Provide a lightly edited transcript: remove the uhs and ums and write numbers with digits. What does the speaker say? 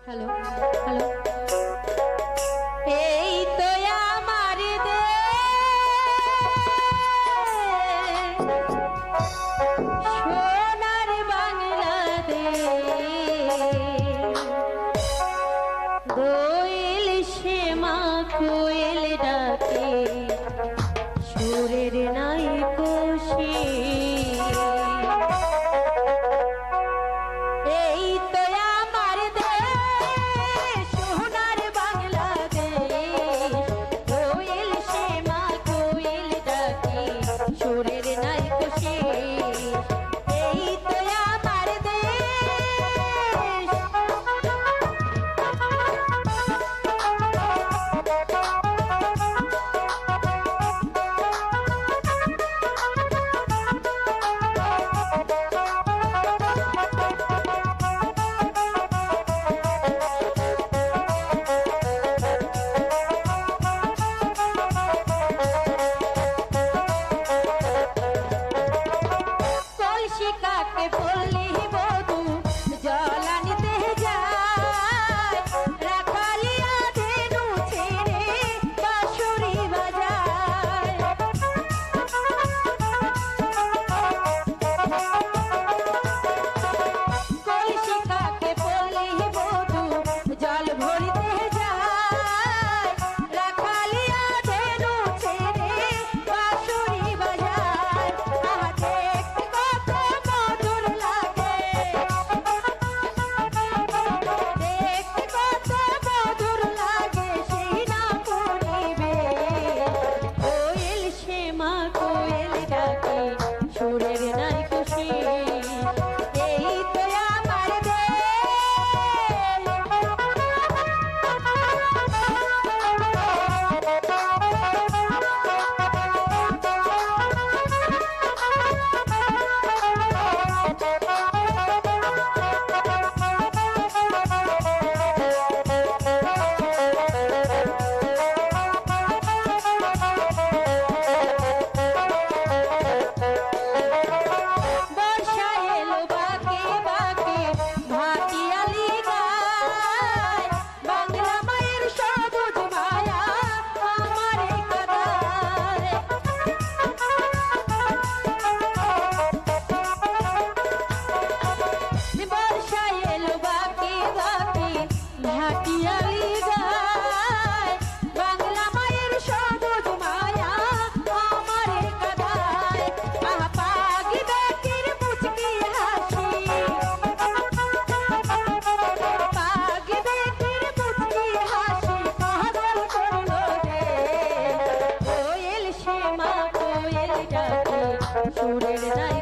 hello hello এই তো আমার সোনার বাংলাদেশ দোয়েল শ্যামা কোয়েল ডাকে সুরের নাই কোশে এই তো আমার দেশ সোনার বাংলাদেশ দোয়েল শ্যামা কোয়েল ডাকে সুরের নাই কোশে এই তো আমার কাকে বললি বধু জল আনিতে যায় রাখালিয়া ধেনু ছেড়ে বাঁশুরি বাজায় কলসি কাকে বললি বধু জল ভরিতে যায় রাখালিয়া ধেনু ছেড়ে বাঁশুরি বাজায় সুরের নাই খুশি এই তো আমার সুরের নাই